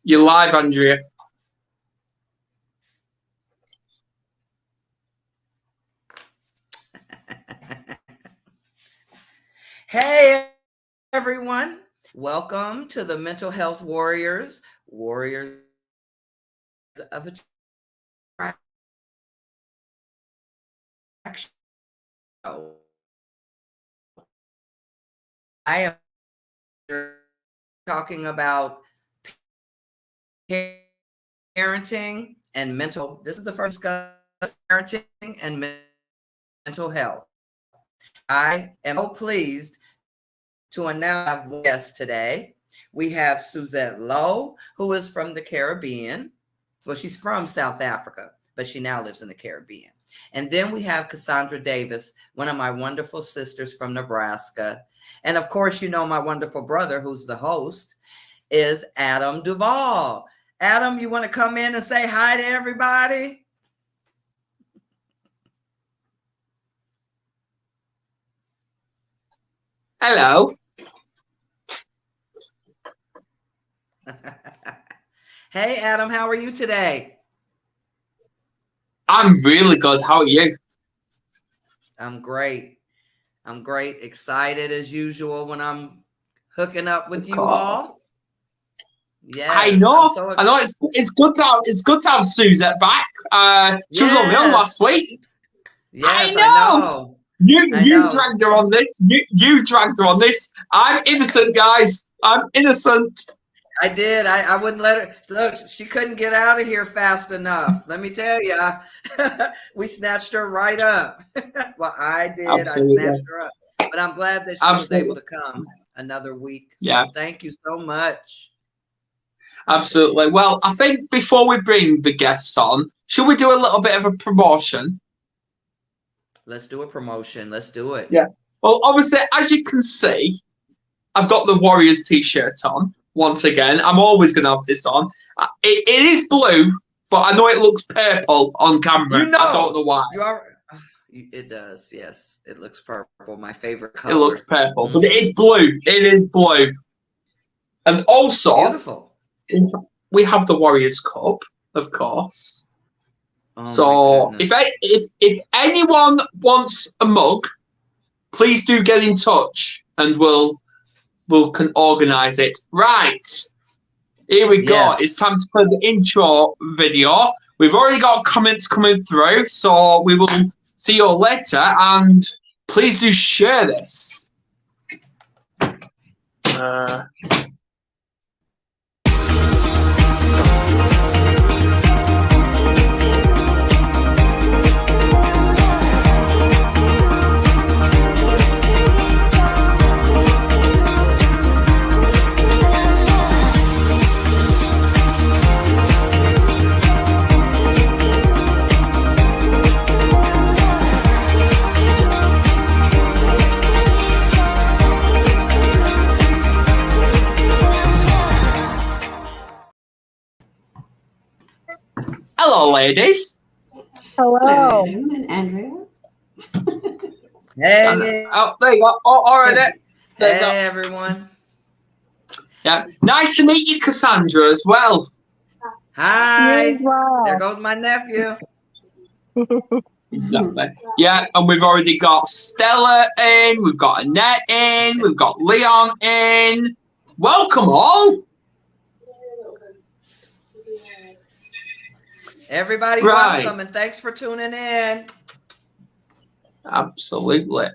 You're live, Andrea. Hey, everyone. Welcome to the Mental Health Warriors of Attraction. I am talking about parenting and mental. This is the first discussion parenting and mental health. I am so pleased to announce our guest today. We have Suzette Lowe, who is from the Caribbean. Well, she's from South Africa, but she now lives in the Caribbean. And then we have Cassandra Davis, one of my wonderful sisters from Nebraska. And of course, you know, my wonderful brother, who's the host, is Adam Duvall. Adam, you want to come in and say hi to everybody? Hello. Hey, Adam, how are you today? I'm really good. How are you? I'm great. Excited as usual when I'm hooking up with you all. Yes, I know. I know. It's good to have Suzette back. She was on the on last week. Yes, I know. You dragged her on this. You dragged her on this. I'm innocent, guys. I'm innocent. I did. I wouldn't let her. Look, she couldn't get out of here fast enough. Let me tell you. We snatched her right up. Well, I did. Absolutely. I snatched her up. But I'm glad that she was able to come another week. Yeah. So thank you so much. Absolutely. Well, I think before we bring the guests on, should we do a little bit of a promotion? Let's do a promotion. Let's do it. Yeah. Well, obviously, as you can see, I've got the Warriors t-shirt on. Once again, I'm always going to have this on. It is blue, but I know it looks purple on camera. You know, I don't know why. It does, yes. It looks purple. My favorite color. It looks purple, but it is blue. It is blue. And also, beautiful. We have the Warriors Cup, of course. Oh, so if anyone wants a mug, please do get in touch, and we can organise it. Right. Here we go. It's time to play the intro video. We've already got comments coming through, so we will see you all later. And please do share this. Hello, ladies. Hello. And Andrea. Hey. There you go. All right. Hey, everyone. Yeah. Nice to meet you, Cassandra, as well. Hi. There goes my nephew. Exactly. Yeah, and we've already got Stella in. We've got Annette in. We've got Leon in. Welcome all. Everybody, welcome, and thanks for tuning in. Absolutely.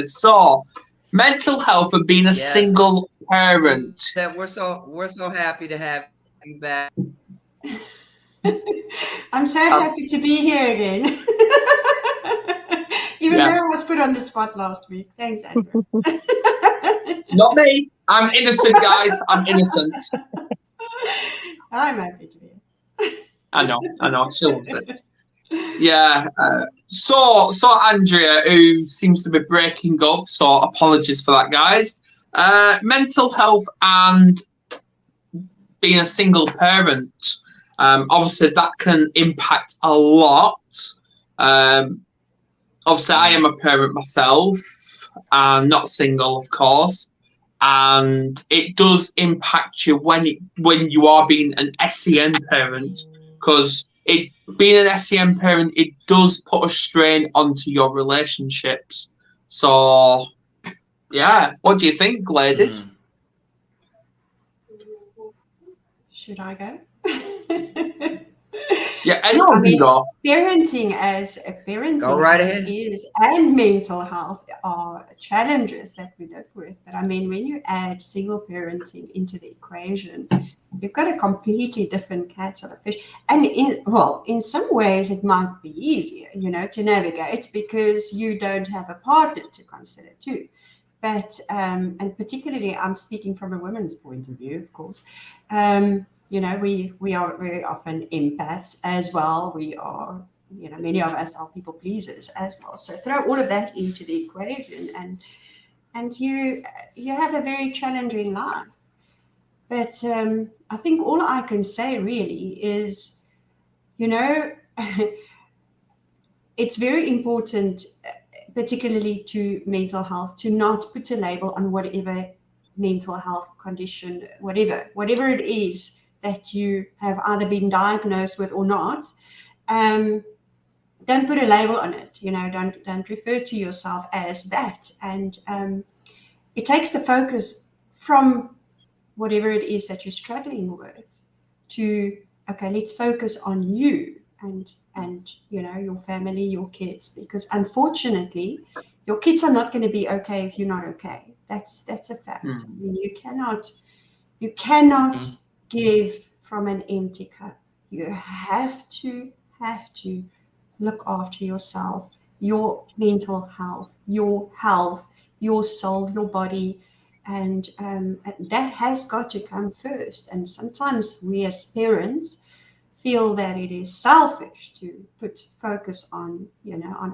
So, mental health and being a single parent. That we're so happy to have you back. I'm so happy to be here again. Even though I was put on the spot last week. Thanks, Andrew. Not me. I'm innocent, guys. I'm innocent. I'm happy to be here. I know. She loves it. Yeah. So Andrea, who seems to be breaking up, so apologies for that, guys. Mental health and being a single parent. Obviously, that can impact a lot. Obviously, I am a parent myself. I'm not single, of course. and it does impact you when you are being an SEN parent, because being an SEN parent, it does put a strain onto your relationships. So yeah, what do you think, ladies? Should I go? Yeah, anyone I can mean, go. parenting Go right as ahead. it is, and mental health are challenges that we live with. But I mean, when you add single parenting into the equation, you've got a completely different kettle of fish. And in some ways, it might be easier, to navigate because you don't have a partner to consider too. But and particularly, I'm speaking from a woman's point of view, of course. We are very often empaths as well. We are, many of us are people pleasers as well. So throw all of that into the equation, and you have a very challenging life. But I think all I can say really is, it's very important, particularly to mental health, to not put a label on whatever mental health condition, whatever it is that you have either been diagnosed with or not. Don't put a label on it. Don't refer to yourself as that. And it takes the focus from whatever it is that you're struggling with to, okay, let's focus on you and your family, your kids, because unfortunately your kids are not going to be okay if you're not okay. That's a fact. I mean, you cannot give from an empty cup. You have to look after yourself, your mental health, your soul, your body, and that has got to come first. And sometimes we as parents feel that it is selfish to put focus on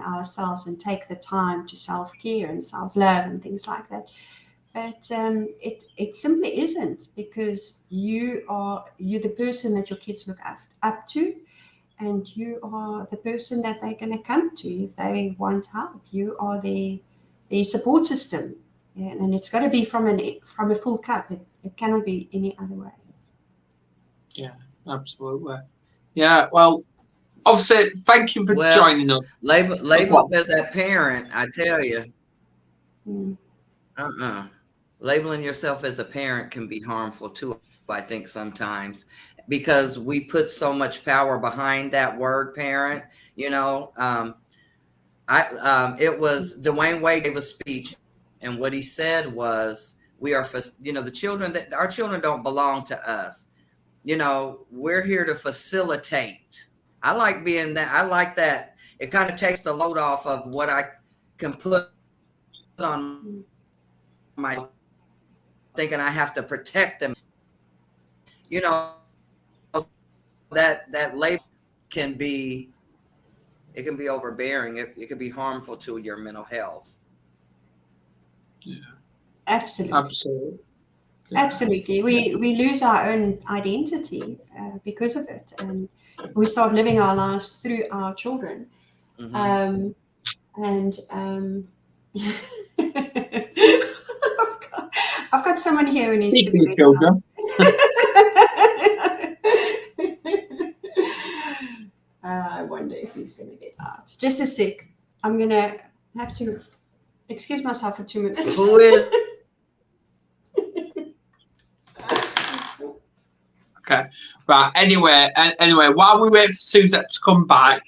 ourselves and take the time to self-care and self-love and things like that. But it simply isn't, because you're the person that your kids look up to, and you are the person that they're going to come to if they want help. You are the support system, and it's got to be from a full cup. It cannot be any other way. Yeah, absolutely. Yeah, well, obviously, thank you for Well, joining us. labels as a parent, I tell you, Mm. labeling yourself as a parent can be harmful too, I think sometimes, because we put so much power behind that word parent. It was Dwayne Wade gave a speech, and what he said was, we are for, the children, that our children don't belong to us. We're here to facilitate. I like being that. I like that. It kind of takes the load off of what I can put on my, thinking I have to protect them. You know, that label can be, it can be overbearing. It can be harmful to your mental health. Yeah, Absolutely. absolutely. Yeah. Absolutely. We lose our own identity because of it, and we start living our lives through our children. Mm-hmm. And I've got someone here who needs to Speaking be of children. I wonder if he's going to get out. Just a sec. I'm going to have to excuse myself for 2 minutes. Who is? Okay. Right. Anyway, while we wait for Suzette to come back,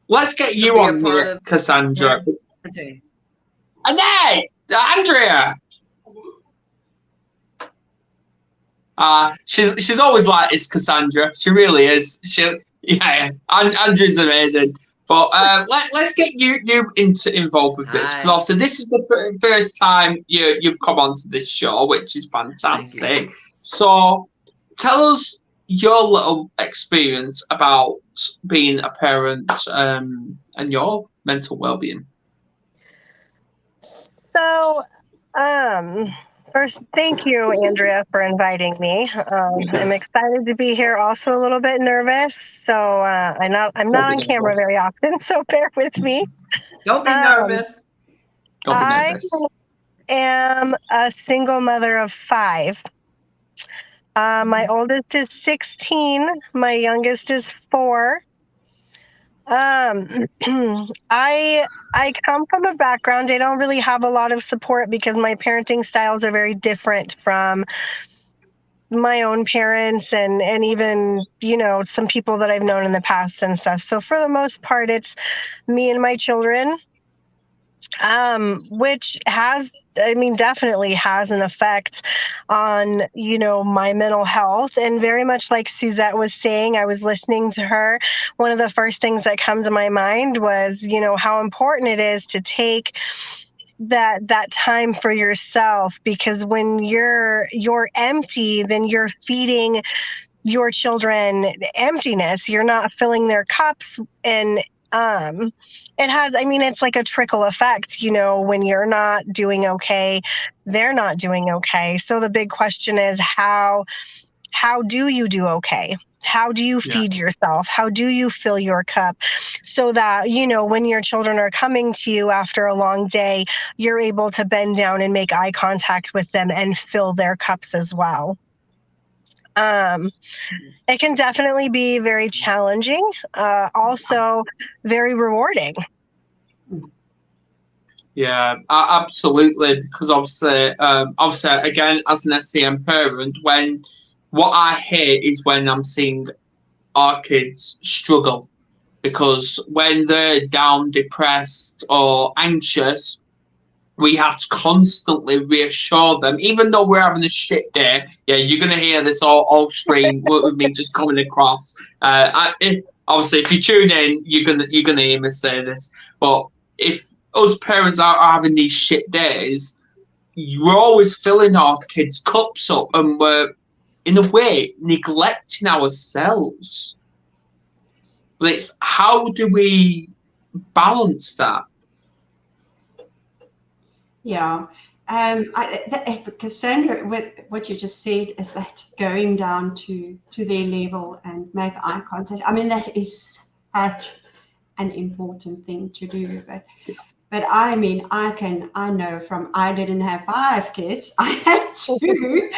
let's get you on here, Cassandra. And hey, Andrea. She's always like this, Cassandra. She really is. Andrew's amazing. But let's get you involved with this, because also this is the first time you've come onto this show, which is fantastic. So tell us your little experience about being a parent and your mental well-being. So, first, thank you, Andrea, for inviting me. I'm excited to be here. Also, a little bit nervous. So I'm not on camera very often. So bear with me. Don't be nervous. Don't be nervous. am a single mother of 5. My oldest is 16. My youngest is 4. Um, I come from a background. I don't really have a lot of support because my parenting styles are very different from my own parents and even, some people that I've known in the past and stuff. So for the most part, it's me and my children, which definitely has an effect on, my mental health. And very much like Suzette was saying, I was listening to her. One of the first things that come to my mind was, how important it is to take that time for yourself, because when you're empty, then you're feeding your children emptiness. You're not filling their cups. And it's like a trickle effect. When you're not doing okay, they're not doing okay. So the big question is, how do you do okay? How do you feed yourself? How do you fill your cup so that, when your children are coming to you after a long day, you're able to bend down and make eye contact with them and fill their cups as well? It can definitely be very challenging, also very rewarding. Yeah, absolutely. Because obviously, again, as an SEM parent, what I hate is when I'm seeing our kids struggle, because when they're down, depressed, or anxious, we have to constantly reassure them, even though we're having a shit day. Yeah, you're gonna hear this all stream with me just coming across. Obviously, if you tune in, you're gonna hear me say this. But if us parents are having these shit days, we're always filling our kids' cups up, and we're in a way neglecting ourselves. But it's, how do we balance that? Yeah. Cassandra, with what you just said, is that going down to their level and make eye contact. That is such an important thing to do. But I know I didn't have 5 kids, I had 2.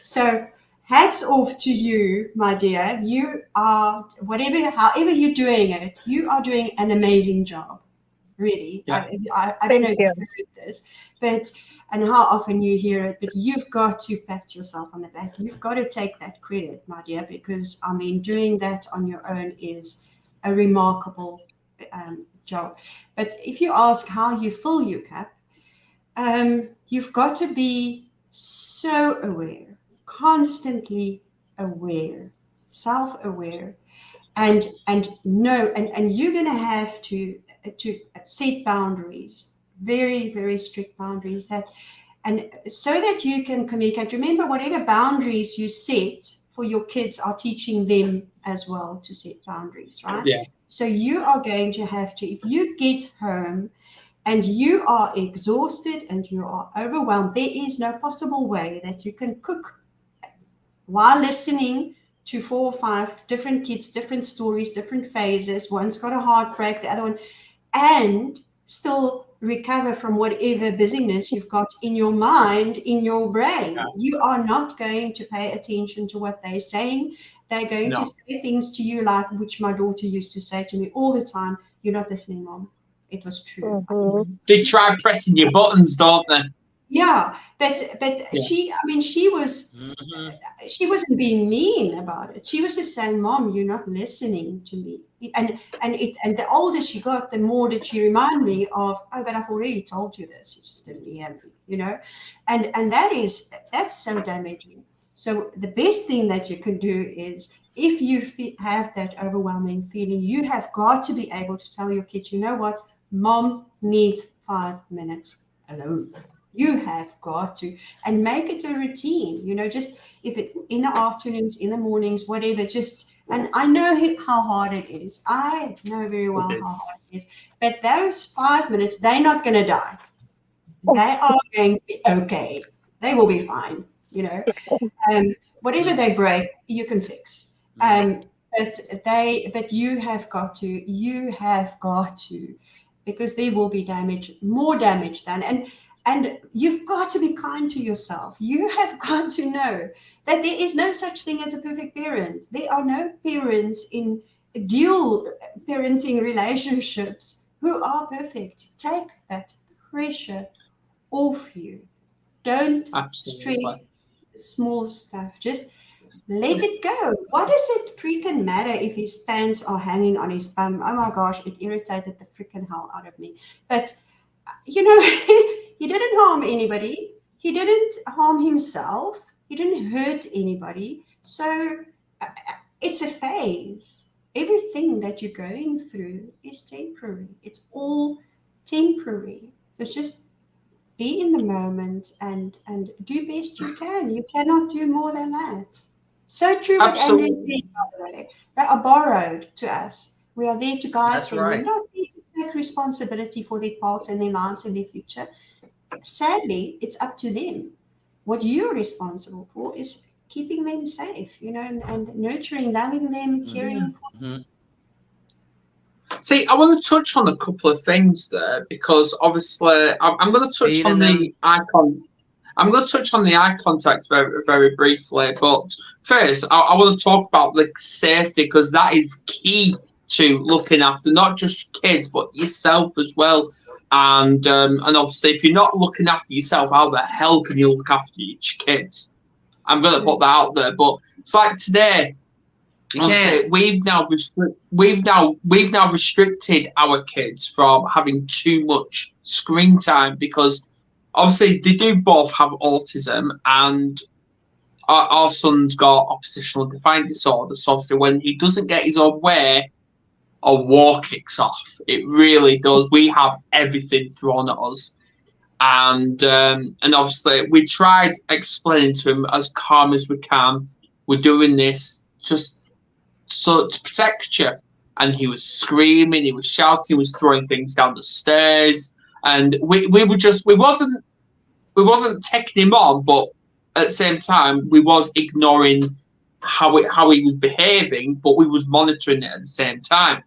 So hats off to you, my dear. You are, however you're doing it, you are doing an amazing job. Really. Yeah. I don't know if you've heard this, and how often you hear it, but you've got to pat yourself on the back. You've got to take that credit, my dear, because doing that on your own is a remarkable job. But if you ask how you fill your cup, you've got to be so aware, constantly aware, self-aware, and know, and you're going to have to set boundaries, very, very strict boundaries, and so that you can communicate. Remember, whatever boundaries you set for your kids are teaching them as well to set boundaries, right? Yeah. So you are going to have to, if you get home and you are exhausted and you are overwhelmed, there is no possible way that you can cook while listening to 4 or 5 different kids, different stories, different phases. One's got a heartbreak, the other one, and still recover from whatever busyness you've got in your mind, in your brain. Yeah. You are not going to pay attention to what they're saying. They're going to say things to you like, which my daughter used to say to me all the time, "You're not listening, Mom." It was true. Mm-hmm. They try pressing your buttons, don't they? Yeah, but she was, she wasn't being mean about it. She was just saying, "Mom, you're not listening to me." And the older she got, the more did she remind me of, "Oh, but I've already told you this. You just didn't hear me," And that's so damaging. So the best thing that you can do is, if you have that overwhelming feeling, you have got to be able to tell your kids, "You know what? Mom needs 5 minutes alone." You have got to, and make it a routine, just if it in the afternoons, in the mornings, whatever, and I know how hard it is. I know very well how hard it is. But those 5 minutes, they're not going to die. They are going to be okay. They will be fine, whatever they break, you can fix. But you have got to, because there will be more damage done. And you've got to be kind to yourself. You have got to know that there is no such thing as a perfect parent. There are no parents in dual parenting relationships who are perfect. Take that pressure off you. Don't Absolutely. stress small stuff. Just let it go. What does it freaking matter if his pants are hanging on his bum? Oh my gosh, it irritated the freaking hell out of me. But he didn't harm anybody. He didn't harm himself. He didn't hurt anybody. So it's a phase. Everything that you're going through is temporary. It's all temporary. So just be in the moment and do best you can. You cannot do more than that. So true what Andrea said, Absolutely. by the way. They are borrowed to us. We are there to guide That's them. We're right. not there to take responsibility for their parts and their lives and their future. Sadly, it's up to them. What you're responsible for is keeping them safe, and nurturing, loving them, caring for Mm-hmm. See, I want to touch on a couple of things there because obviously I'm going to touch on Feeding them. the icon. I'm going to touch on the eye contact very, very briefly, but first, I want to talk about the safety because that is key to looking after not just your kids but yourself as well. And obviously, if you're not looking after yourself, how the hell can you look after your kids? I'm going to put that out there, but it's like today. You Honestly, can't. we've now restricted our kids from having too much screen time because obviously they do both have autism and our son's got oppositional defiant disorder. So obviously when he doesn't get his own way, a war kicks off. It really does. We have everything thrown at us. And obviously we tried explaining to him as calm as we can. We're doing this just so to protect you. And he was screaming, he was shouting, he was throwing things down the stairs, and we were just we wasn't taking him on, but at the same time we was ignoring how he was behaving, but we was monitoring it at the same time.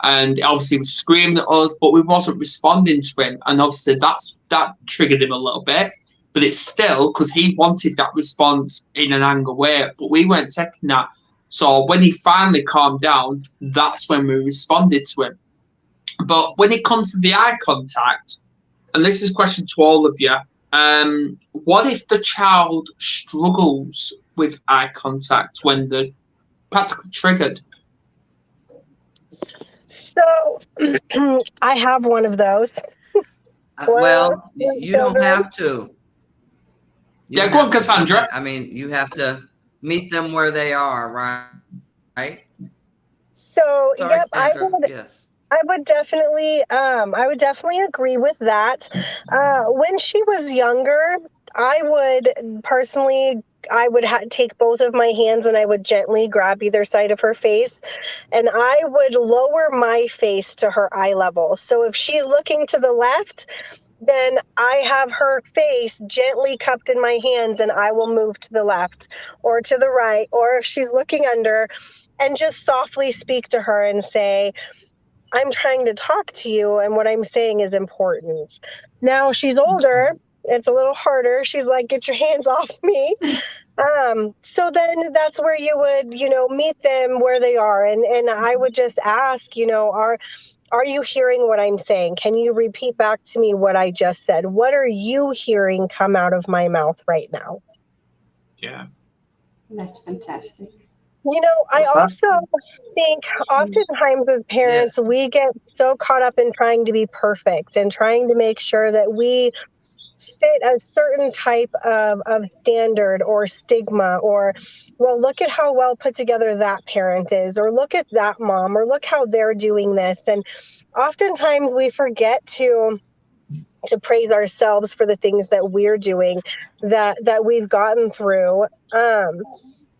And obviously he was screaming at us, but we wasn't responding to him, and obviously that triggered him a little bit. But it's still because he wanted that response in an angry way, but we weren't taking that. So when he finally calmed down, that's when we responded to him. But when it comes to the eye contact, and this is a question to all of you, what if the child struggles with eye contact when they're practically triggered? So I have one of those. Well, Well, you don't children. have to. You Yeah, don't go on, have to. Cassandra. I mean, you have to meet them where they are, right? Right? So Sorry, yep, Sandra. Yes. I would definitely agree with that. When she was younger, I would personally, take both of my hands and I would gently grab either side of her face, and I would lower my face to her eye level. So if she's looking to the left, then I have her face gently cupped in my hands and I will move to the left or to the right. Or if she's looking under, and just softly speak to her and say, I'm trying to talk to you, and what I'm saying is important. Now she's older. It's a little harder. She's like, get your hands off me. So then that's where you would, meet them where they are. And I would just ask, are you hearing what I'm saying? Can you repeat back to me what I just said? What are you hearing come out of my mouth right now? Yeah. That's fantastic. I What's that? also think oftentimes as Yes. parents, we get so caught up in trying to be perfect and trying to make sure that we fit a certain type of standard or stigma, or, well, look at how well put together that parent is, or look at that mom, or look how they're doing this. And oftentimes we forget to praise ourselves for the things that we're doing, that we've gotten through.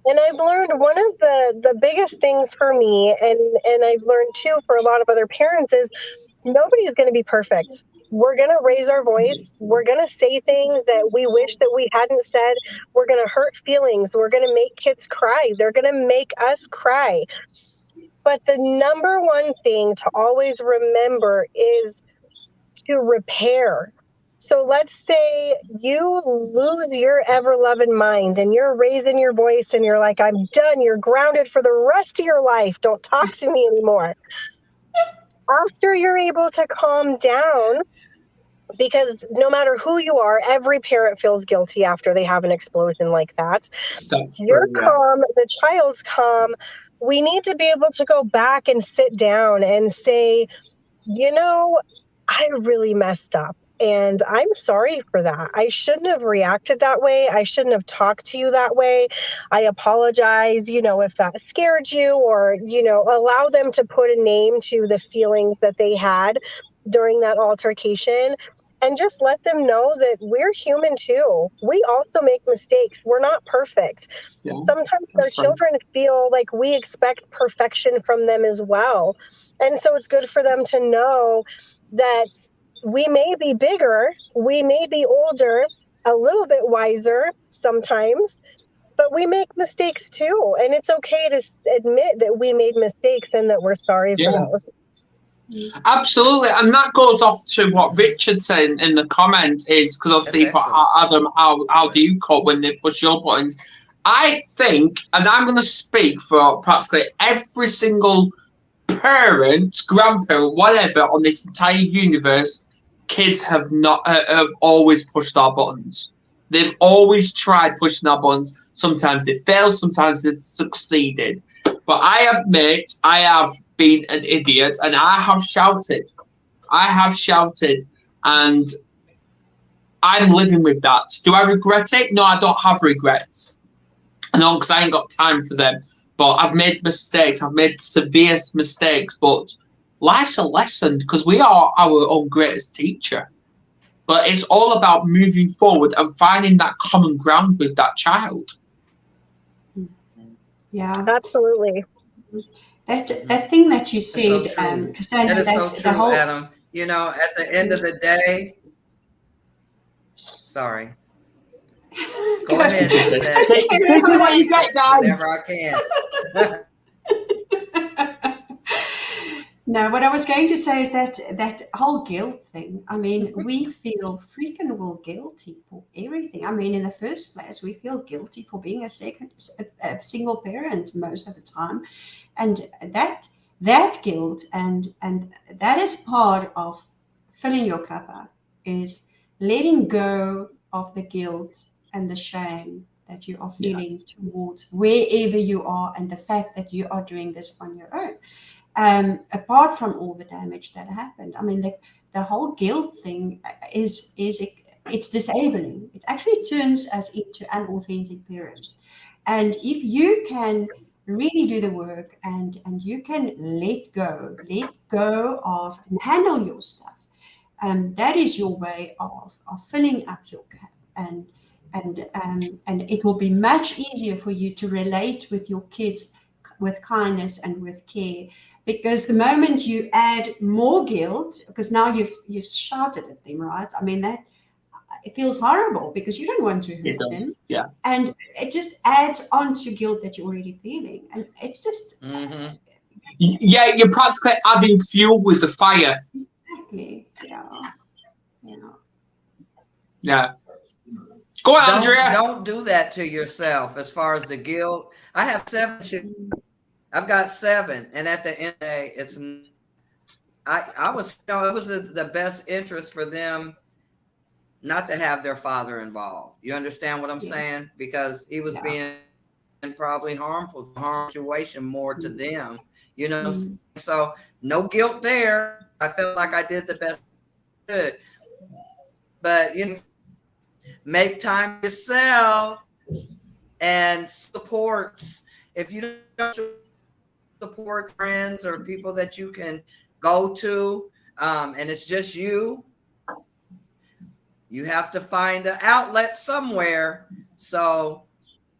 And I've learned one of the biggest things for me, and I've learned too for a lot of other parents, is nobody's going to be perfect. We're going to raise our voice. We're going to say things that we wish that we hadn't said. We're going to hurt feelings. We're going to make kids cry. They're going to make us cry. But the number one thing to always remember is to repair. So let's say you lose your ever loving mind and you're raising your voice and you're like, I'm done. You're grounded for the rest of your life. Don't talk to me anymore. After you're able to calm down, because no matter who you are, every parent feels guilty after they have an explosion like that. That's You're true, yeah. calm, the child's calm. We need to be able to go back and sit down and say, you know, I really messed up. And I'm sorry for that. I shouldn't have reacted that way. I shouldn't have talked to you that way. I apologize, if that scared you, or, allow them to put a name to the feelings that they had during that altercation. And just let them know that we're human too. We also make mistakes. We're not perfect. Yeah, Sometimes our that's true. children feel like we expect perfection from them as well. And so it's good for them to know that we may be bigger, we may be older, a little bit wiser sometimes, but we make mistakes too. And it's okay to admit that we made mistakes and that we're sorry for Yeah. those. Absolutely, and that goes off to what Richard said in the comment is because obviously, That's excellent. Adam, how do you cope when they push your buttons? I think, and I'm going to speak for practically every single parent, grandparent, whatever on this entire universe. Kids have always pushed our buttons. They've always tried pushing our buttons. Sometimes they failed, sometimes they succeeded. But I admit I have been an idiot and I have shouted. And I'm living with that. Do I regret it? No, I don't have regrets. No, because I ain't got time for them. But I've made mistakes. I've made severe mistakes. But life's a lesson because we are our own greatest teacher. But it's all about moving forward and finding that common ground with that child. Yeah. Absolutely. That thing that you That's said, so true. Cassandra, That is so that the true, whole Adam. At the end of the day, sorry. Go ahead. This is what you get, guys. Whenever I can. No, what I was going to say is that whole guilt thing. I mean, we feel freaking well guilty for everything. I mean, in the first place, we feel guilty for being a single parent most of the time, and that guilt and that is part of filling your cup up, is letting go of the guilt and the shame that you are feeling towards wherever you are, and the fact that you are doing this on your own. Apart from all the damage that happened, I mean, the whole guilt thing it's disabling. It actually turns us into unauthentic parents. And if you can really do the work and you can let go of and handle your stuff, that is your way of filling up your cup, and it will be much easier for you to relate with your kids with kindness and with care. Because the moment you add more guilt, because now you've shouted at them, right? I mean, that it feels horrible because you don't want to hurt them. Yeah. And it just adds on to guilt that you're already feeling. And it's just Yeah, you're practically adding fuel with the fire. exactly. Yeah. Go on, Andrea. Don't do that to yourself as far as the guilt. I have 7 children. I've got 7, and at the end of the day, it was the best interest for them not to have their father involved. You understand what I'm saying? Because he was being probably harmful situation more to them. You know what I'm saying? So no guilt there. I felt like I did the best I could. But make time yourself and supports. If you don't support friends or people that you can go to, and it's just you have to find an outlet somewhere. So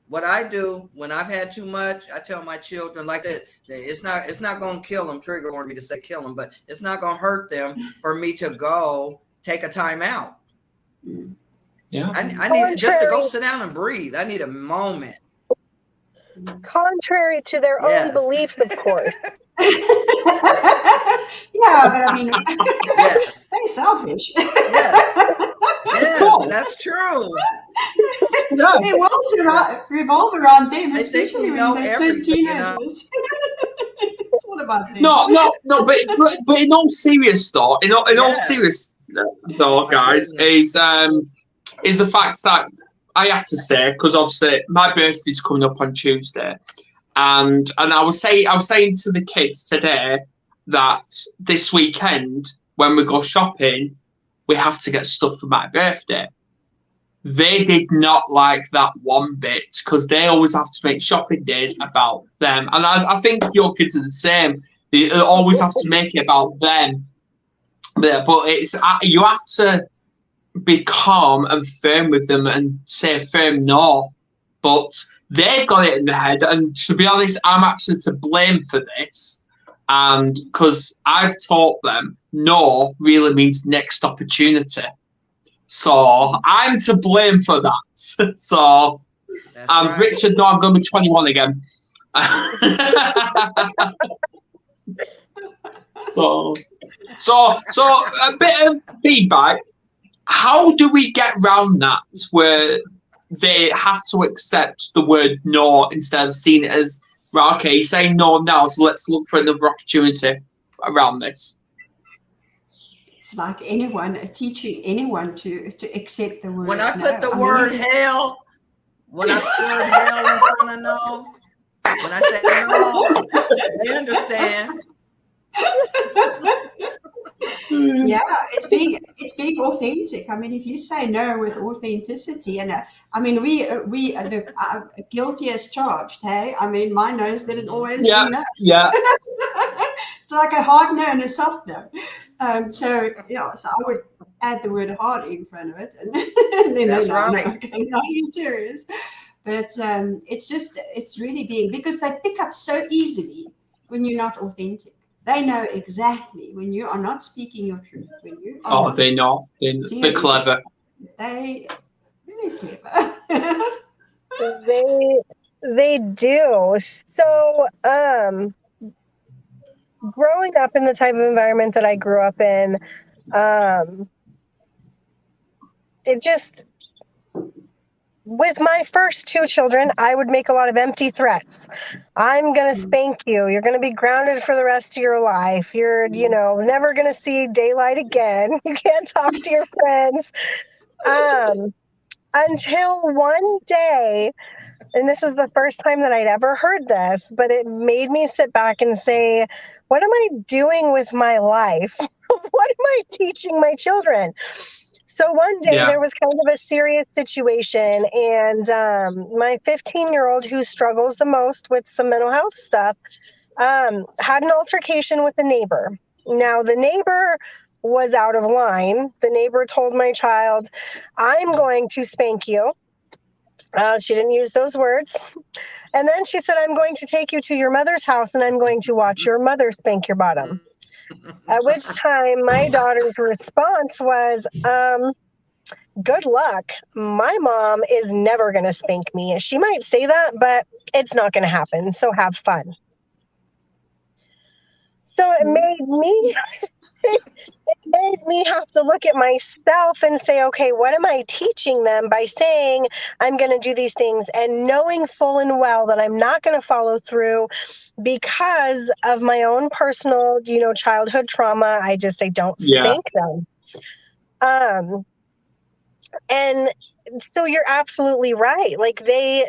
what I do when I've had too much, I tell my children like that, it's not going to kill them, trigger for me to say kill them, but it's not going to hurt them for me to go take a time out. Yeah. I need just to go sit down and breathe. I need a moment. Contrary to their own beliefs, of course. But I mean, stay selfish. Yes, that's true. Yeah. Their worlds revolve around them, They think especially we when know they turn everything, you know. teenagers. It's all about them. No, but in all serious though, in all Yes. serious though, My guys, goodness. is the fact that I have to say, because obviously my birthday's coming up on Tuesday, and I was saying to the kids today that this weekend when we go shopping, we have to get stuff for my birthday. They did not like that one bit because they always have to make shopping days about them. And I think your kids are the same. They always have to make it about them. But it's you have to be calm and firm with them and say firm no. But they've got it in their head. And to be honest, I'm actually to blame for this. And because I've taught them no really means next opportunity. So I'm to blame for that. So, That's and right. Richard, no, I'm going to be 21 again. so a bit of feedback. How do we get round that where they have to accept the word no instead of seeing it as, right, okay, he's saying no now, so let's look for another opportunity around this? It's like teaching anyone to accept the word. When I put no. the I word mean, hell, when I put the word hell in front of no, when I say no, they understand. yeah, it's being authentic. I mean, if you say no with authenticity, and I mean, we look, guilty as charged. Hey, I mean, my no's didn't always Yeah, be no. yeah. It's like a hard no and a soft no. So yeah, so I would add the word hard in front of it, and, and then That's they know, right. no, okay, are you serious? But it's really being, because they pick up so easily when you're not authentic. They know exactly when you are not speaking your truth, when you are not They're not. They're serious. clever. They're clever. They do. So, growing up in the type of environment that I grew up in, it just, with my first two children, I would make a lot of empty threats. I'm going to spank you. You're going to be grounded for the rest of your life. You're, never going to see daylight again. You can't talk to your friends. Until one day, and this is the first time that I'd ever heard this, but it made me sit back and say, what am I doing with my life? What am I teaching my children? So one day there was kind of a serious situation, and my 15-year-old, who struggles the most with some mental health stuff, had an altercation with a neighbor. Now, the neighbor was out of line. The neighbor told my child, I'm going to spank you. She didn't use those words. And then she said, I'm going to take you to your mother's house and I'm going to watch your mother spank your bottom. At which time my daughter's response was, good luck. My mom is never going to spank me. She might say that, but it's not going to happen. So have fun. So it made me have to look at myself and say, okay, what am I teaching them by saying I'm going to do these things and knowing full and well that I'm not going to follow through because of my own personal, childhood trauma. I don't spank them. And so you're absolutely right. Like they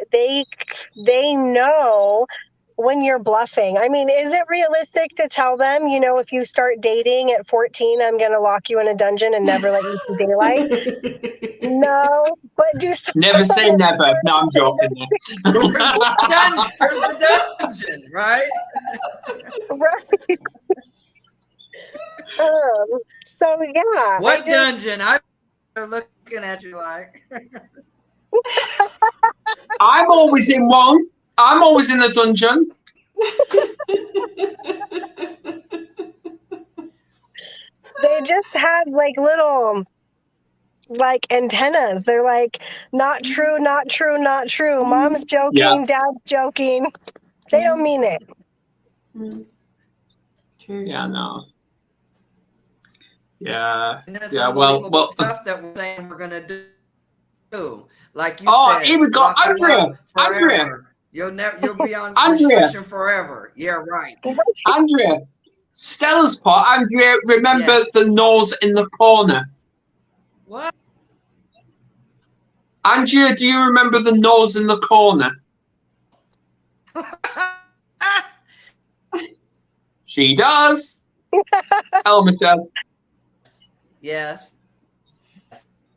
know when you're bluffing. I mean, is it realistic to tell them, if you start dating at 14, I'm going to lock you in a dungeon and never let you see daylight? No, but do Never say never. No, I'm joking. Where's the dungeon, right? Right. So yeah. What dungeon? I'm looking at you like. I'm always in one. I'm always in a dungeon. They just had little antennas. They're like, not true, not true, not true. Mom's joking, dad's joking. They don't mean it. True. Yeah, no. Yeah. And it's Yeah. unbelievable stuff that we're saying we're gonna do. Like you Oh, said, here we go, lock them Andrea. up forever. You'll be on Andrea. restriction forever. Yeah, right. Andrea. Stella's part. Andrea, remember Yeah. the nose in the corner. What? Andrea, do you remember the nose in the corner? She does. Hello, Michelle. Yes.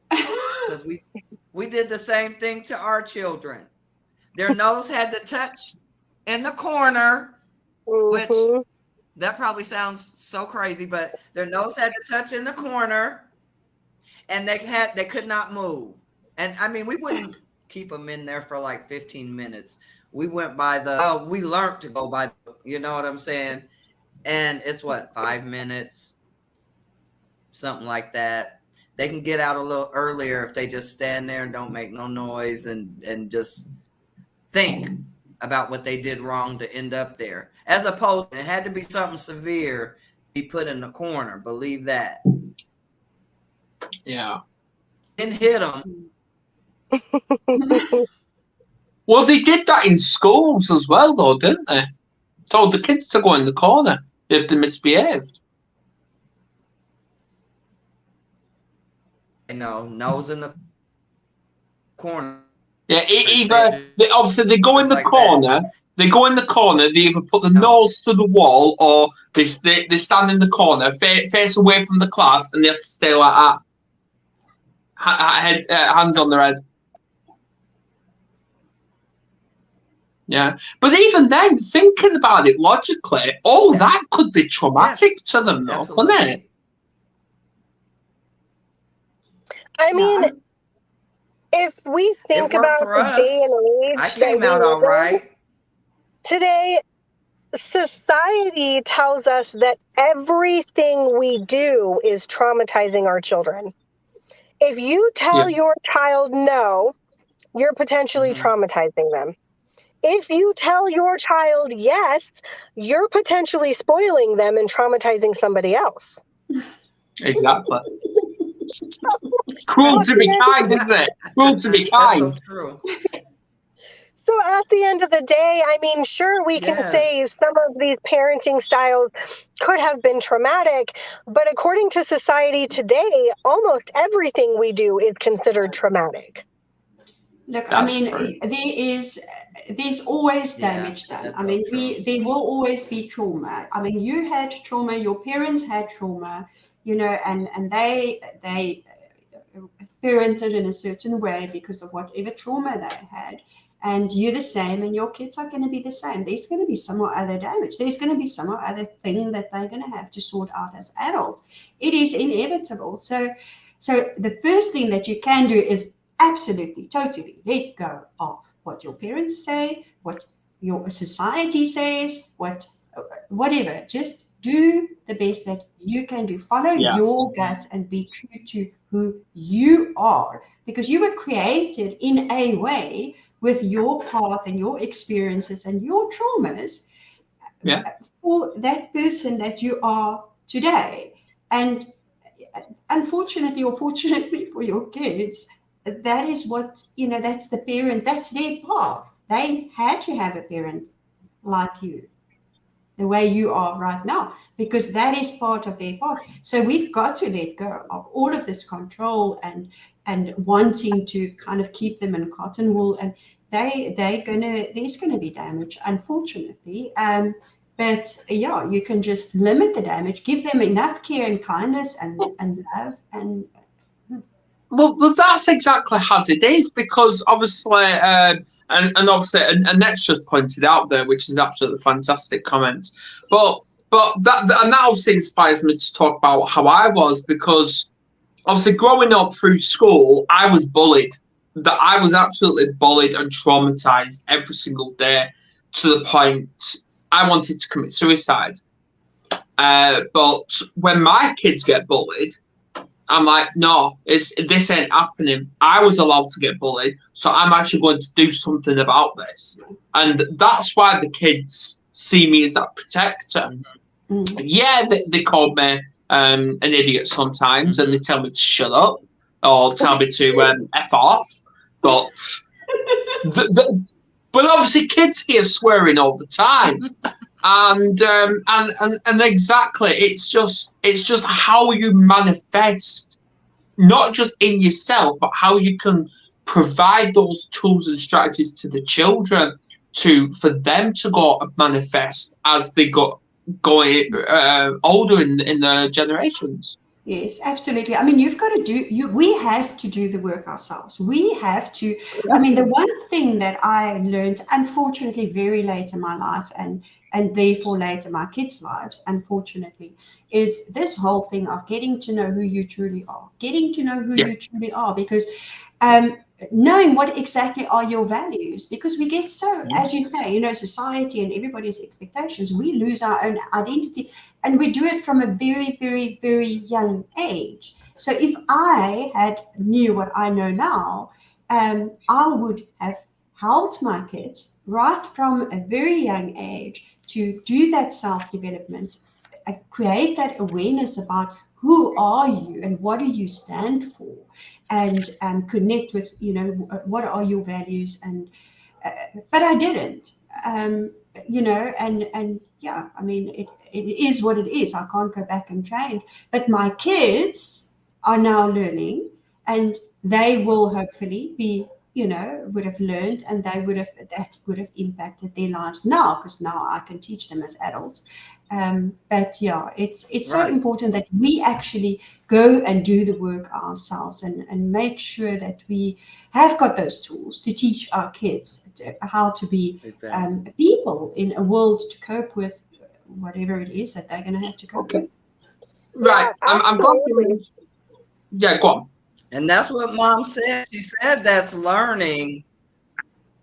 Because we did the same thing to our children. Their nose had to touch in the corner, which Mhm. that probably sounds so crazy, but their nose had to touch in the corner, and they could not move. And I mean, we wouldn't keep them in there for like 15 minutes. We went by we learned to go by, you know what I'm saying? And it's what, 5 minutes, something like that. They can get out a little earlier if they just stand there and don't make no noise and just think about what they did wrong to end up there. As opposed, it had to be something severe, be put in the corner. Believe that. Yeah. Didn't hit them. Well, they did that in schools as well, though, didn't they? Told the kids to go in the corner if they misbehaved. You know, nose in the corner. Yeah, They obviously they go in the like corner. They go in the corner. They either put the nose to the wall or they stand in the corner, face away from the class, and they have to stay like that, hands on their head. Yeah, but even then, thinking about it logically, that could be traumatic to them, though, couldn't it? I mean, if we think about the day and age I came out all right. Today, society tells us that everything we do is traumatizing our children. If you tell your child no, you're potentially traumatizing them. If you tell your child yes, you're potentially spoiling them and traumatizing somebody else. Exactly. Cruel to be kind, isn't it? Cruel to be kind. That's so true. So at the end of the day, I mean, sure, we can say some of these parenting styles could have been traumatic, but according to society today, almost everything we do is considered traumatic. Look, That's I mean, true. there's always damage done. I mean, there will always be trauma. I mean, you had trauma, your parents had trauma, you know, and they parented in a certain way because of whatever trauma they had. And you're the same, and your kids are going to be the same. There's going to be some or other damage. There's going to be some or other thing that they're going to have to sort out as adults. It is inevitable. So the first thing that you can do is absolutely, totally let go of what your parents say, what your society says, whatever. Just do the best that you can do. Follow your gut and be true to who you are, because you were created in a way with your path and your experiences and your traumas for that person that you are today. And unfortunately or fortunately for your kids, that is what, you know, that's the parent, that's their path. They had to have a parent like you, the way you are right now, because that is part of their path. So we've got to let go of all of this control and wanting to kind of keep them in cotton wool, and there's gonna be damage, unfortunately. But yeah, you can just limit the damage, give them enough care and kindness and love and. Well, that's exactly as it is, because obviously, and obviously, and Annette's just pointed out there, which is an absolutely fantastic comment. But that obviously inspires me to talk about how I was, because obviously growing up through school, I was bullied. That I was absolutely bullied and traumatized every single day, to the point I wanted to commit suicide. But when my kids get bullied, I'm like, no, this ain't happening. I was allowed to get bullied, so I'm actually going to do something about this. And that's why the kids see me as that protector. Yeah, they called me an idiot sometimes, and they tell me to shut up or tell me to F off. But but obviously kids hear swearing all the time. And exactly, it's just how you manifest, not just in yourself, but how you can provide those tools and strategies to the children for them to go and manifest as they going older in the generations. Yes, absolutely. I mean, we have to do the work ourselves. We have to, I mean, the one thing that I learned, unfortunately, very late in my life and therefore late in my kids' lives, unfortunately, is this whole thing of getting to know who you truly are, because knowing what exactly are your values, because we get so, as you say, society and everybody's expectations, we lose our own identity. And we do it from a very, very, very young age. So if I had knew what I know now, I would have helped my kids right from a very young age to do that self-development, create that awareness about who are you and what do you stand for, and connect with, what are your values. And but I didn't. And yeah, I mean, it is what it is. I can't go back and change. But my kids are now learning, and they will hopefully be, would have learned, and that would have impacted their lives now, because now I can teach them as adults. But yeah, it's so important that we actually go and do the work ourselves, and make sure that we have got those tools to teach our kids how to be people in a world to cope with whatever it is that they're going to have to cope with. Right. I'm glad you mentioned. Yeah, go on. And that's what Mom said. She said that's learning,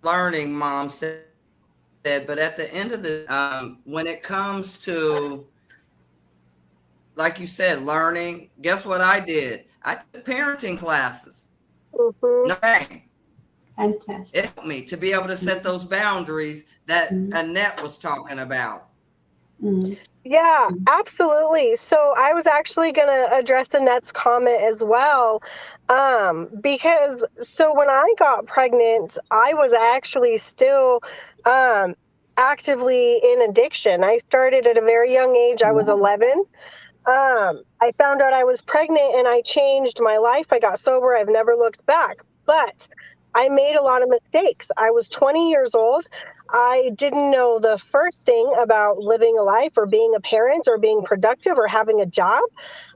Mom said. But at the end of the when it comes to, like you said, learning, guess what I did? I took parenting classes. No thing. Fantastic. It helped me to be able to set those boundaries that Annette was talking about. Yeah, absolutely. So I was actually going to address Annette's comment as well, because so when I got pregnant, I was actually still actively in addiction. I started at a very young age. I was 11. I found out I was pregnant, and I changed my life. I got sober. I've never looked back. But I made a lot of mistakes. I was 20 years old. I didn't know the first thing about living a life or being a parent or being productive or having a job.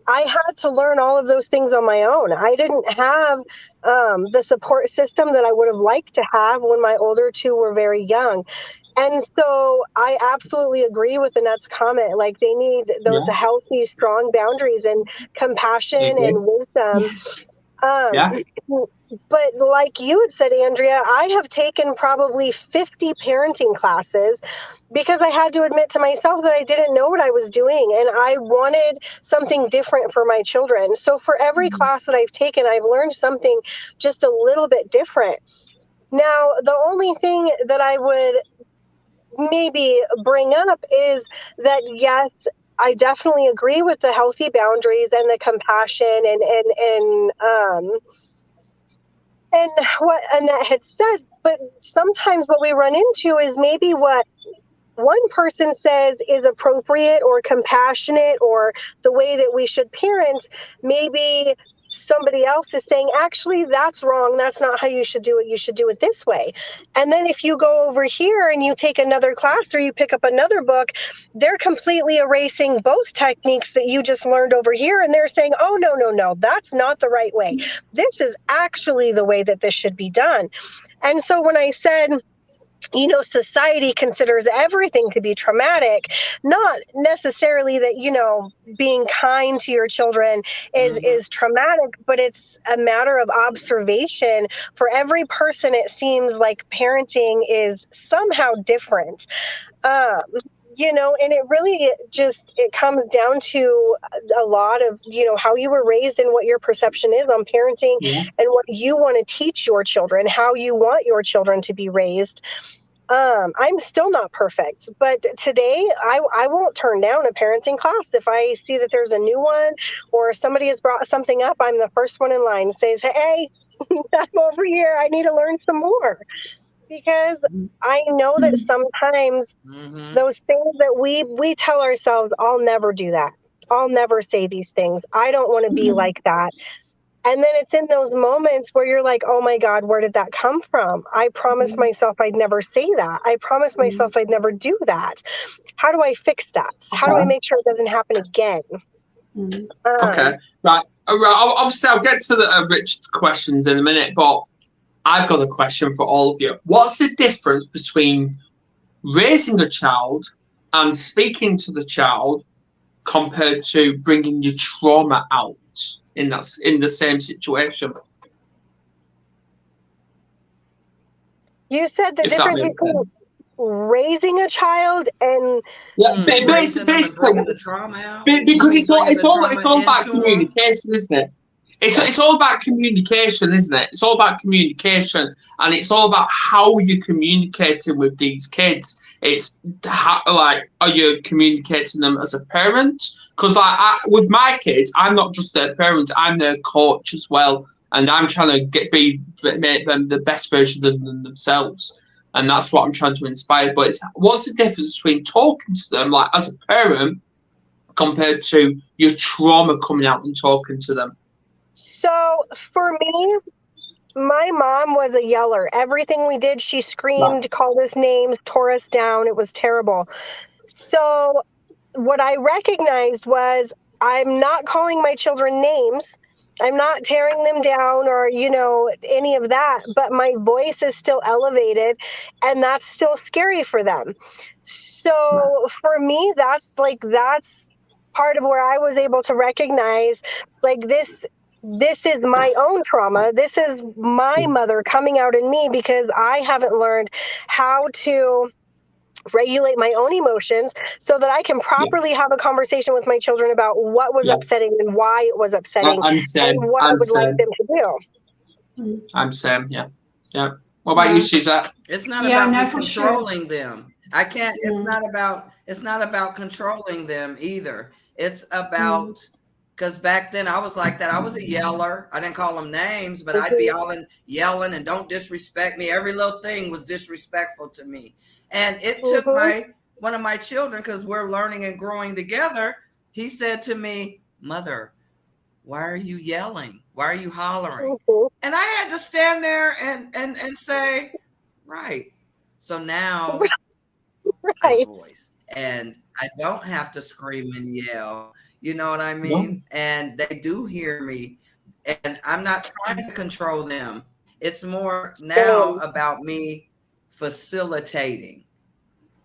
I had to learn all of those things on my own. I didn't have the support system that I would have liked to have when my older two were very young. And so I absolutely agree with Annette's comment. Like, they need those healthy, strong boundaries and compassion and wisdom. But like you had said, Andrea, I have taken probably 50 parenting classes because I had to admit to myself that I didn't know what I was doing, and I wanted something different for my children. So for every class that I've taken, I've learned something just a little bit different. Now, the only thing that I would maybe bring up is that, yes, I definitely agree with the healthy boundaries and the compassion and what Annette had said. But sometimes what we run into is maybe what one person says is appropriate or compassionate or the way that we should parent. Maybe somebody else is saying, actually, that's wrong. That's not how you should do it. You should do it this way. And then if you go over here and you take another class or you pick up another book, they're completely erasing both techniques that you just learned over here. And they're saying, oh, no, that's not the right way. This is actually the way that this should be done. And so when I said, society considers everything to be traumatic, not necessarily that, being kind to your children is traumatic, but it's a matter of observation. For every person, it seems like parenting is somehow different. And it really it comes down to a lot of, how you were raised and what your perception is on parenting and what you want to teach your children, how you want your children to be raised. I'm still not perfect, but today I won't turn down a parenting class. If I see that there's a new one or somebody has brought something up, I'm the first one in line, says, hey, I'm over here. I need to learn some more, because I know that sometimes Mm-hmm. those things that we tell ourselves, I'll never do that. I'll never say these things. I don't want to be like that. And then it's in those moments where you're like, oh my God, where did that come from? I promised myself I'd never say that. I promised myself I'd never do that. How do I fix that? How do I Okay. make sure it doesn't happen again? Okay. Right. Obviously, I'll get to the Richard's questions in a minute, but I've got a question for all of you. What's the difference between raising a child and speaking to the child compared to bringing your trauma out in the same situation? You said the If that difference makes between sense. raising a child and Yeah, Raising them and basically, bringing the trauma out. You because mean bringing the it's trauma all about into them? communication, isn't it? It's all about communication, isn't it? It's all about communication, and it's all about how you're communicating with these kids. It's how, like, are you communicating them as a parent? Because with my kids, I'm not just their parent; I'm their coach as well, and I'm trying to make them the best version of themselves, and that's what I'm trying to inspire. But what's the difference between talking to them like as a parent compared to your trauma coming out and talking to them? so for me, my mom was a yeller. Everything we did, she Right. screamed, called us names, tore us down. It was terrible. So what I recognized was I'm not calling my children names. I'm not tearing them down or, any of that, but my voice is still elevated and that's still scary for them. So for me, that's part of where I was able to recognize like this is my own trauma. This is my mother coming out in me because I haven't learned how to regulate my own emotions so that I can Yeah. properly have a conversation with my children about what was Yeah. upsetting and why it was upsetting I'm and same. what I I'm would like same. them to do. I'm same. Yeah. Yeah. What about you, Yeah, Suzette? It's not yeah, about no, me for sure. controlling them. I can't, it's not about controlling them either. It's about, because back then I was like that. I was a yeller. I didn't call them names, but I'd be all in yelling and don't disrespect me. Every little thing was disrespectful to me. And it took Mm-hmm. one of my children, because we're learning and growing together. He said to me, Mother, why are you yelling? Why are you hollering? Mm-hmm. And I had to stand there and say, right. So now I have a Right. voice and I don't have to scream and yell. You know what I No. mean? And they do hear me. And I'm not trying to control them. It's more now Same. about me facilitating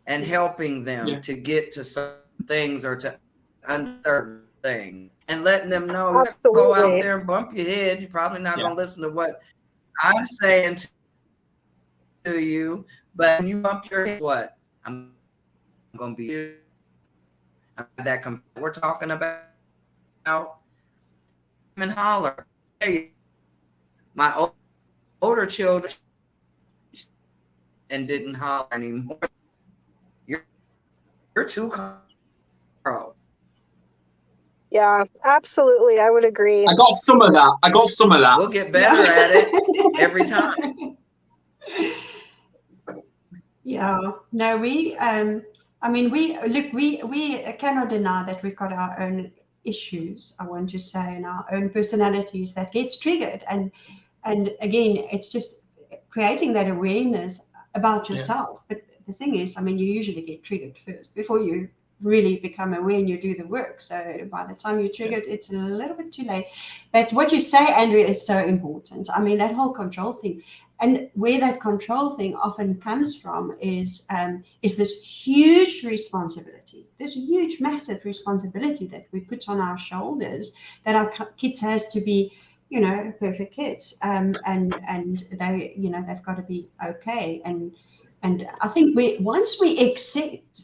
and helping them Yeah. to get to certain things or to uncertain things and letting them know you're gonna go out Absolutely. there and bump your head. You're probably not Yeah. gonna listen to what I'm saying to you, but when you bump your head, what? I'm gonna be here. That we're talking about and holler. Hey, my older children and didn't holler anymore. You're, you're too Carl. Yeah, absolutely. I would agree. I got some of that. I got some of that. We'll get Yeah. better at it every time. Yeah. No, I mean, we cannot deny that we've got our own issues, I want to say, and our own personalities that gets triggered. And again, it's just creating that awareness about Yeah. yourself. But the thing is, I mean, you usually get triggered first before you really become aware and you do the work. So by the time you're triggered, it's a little bit too late. But what you say, Andrea, is so important. I mean, that whole control thing. And where that control thing often comes from is this huge responsibility, this huge, massive responsibility that we put on our shoulders, that our kids has to be, perfect kids, and they, they've got to be okay. And I think once we accept,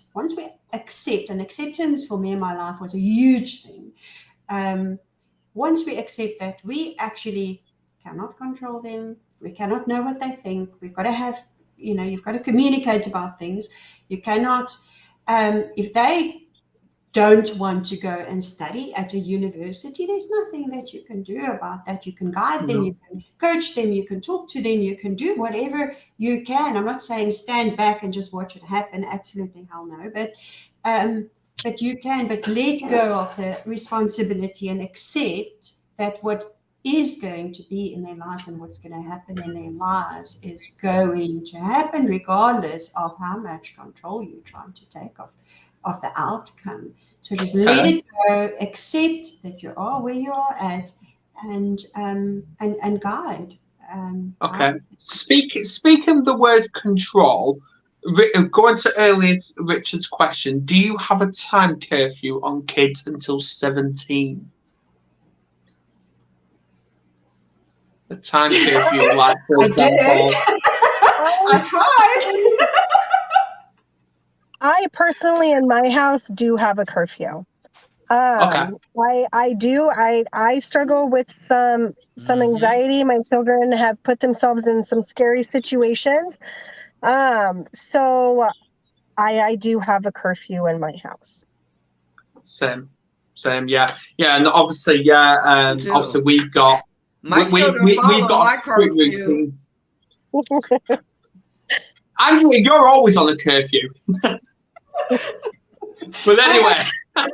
and acceptance for me in my life was a huge thing. Once we accept that we actually cannot control them, we cannot know what they think. We've got to have you've got to communicate about things. You cannot, if they don't want to go and study at a university, there's nothing that you can do about that. You can guide them, you can coach them, you can talk to them, you can do whatever you can. I'm not saying stand back and just watch it happen. Absolutely hell no. But you can, but let go of the responsibility and accept that what is going to be in their lives and what's going to happen in their lives is going to happen regardless of how much control you're trying to take of the outcome. So just let it go, accept that you are where you are at, and guide. Okay. Speaking of the word control, going to earlier Richard's question, do you have a time curfew on kids until 17? A time curfew, like for I did. example. I tried. I personally, in my house, do have a curfew. Okay. I struggle with some anxiety. My children have put themselves in some scary situations. So I do have a curfew in my house. Same, yeah, and obviously, obviously we've got My children we've follow got my a strict curfew. routine. Andrea, you're always on a curfew. But anyway. I have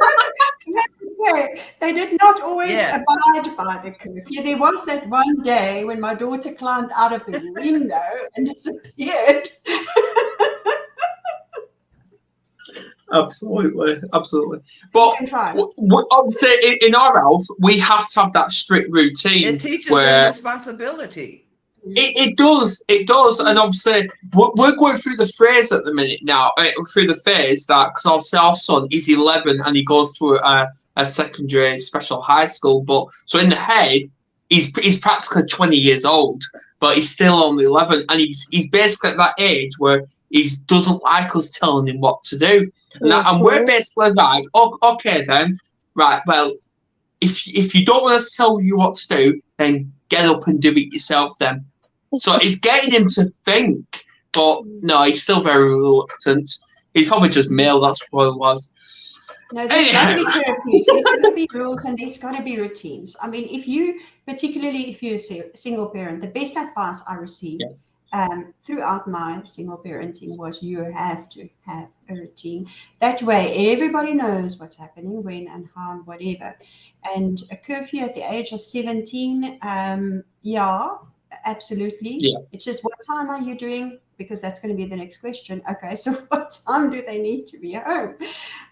to say, they did not always abide by the curfew. There was that one day when my daughter climbed out of the window and disappeared. Absolutely. But obviously, in our house, we have to have that strict routine. It teaches where them responsibility. It does, and obviously we're going through the phase at the minute now. Through the phase that, because obviously our son is 11 and he goes to a secondary special high school, but so in the head he's practically 20 years old, but he's still only 11, and he's basically at that age where he doesn't like us telling him what to do, and we're basically like, oh, okay then, right, well, if you don't want us to tell you what to do, then get up and do it yourself then. So it's getting him to think, but no, he's still very reluctant. He's probably just male, that's what it was. No, there's got to be curfews, there's got to be rules, and there's got to be routines. I mean, particularly if you're a single parent, the best advice I received throughout my single parenting was you have to have a routine. That way everybody knows what's happening, when and how and whatever. And a curfew at the age of 17, absolutely. Yeah. It's just, what time are you doing? Because that's going to be the next question. Okay, so what time do they need to be home?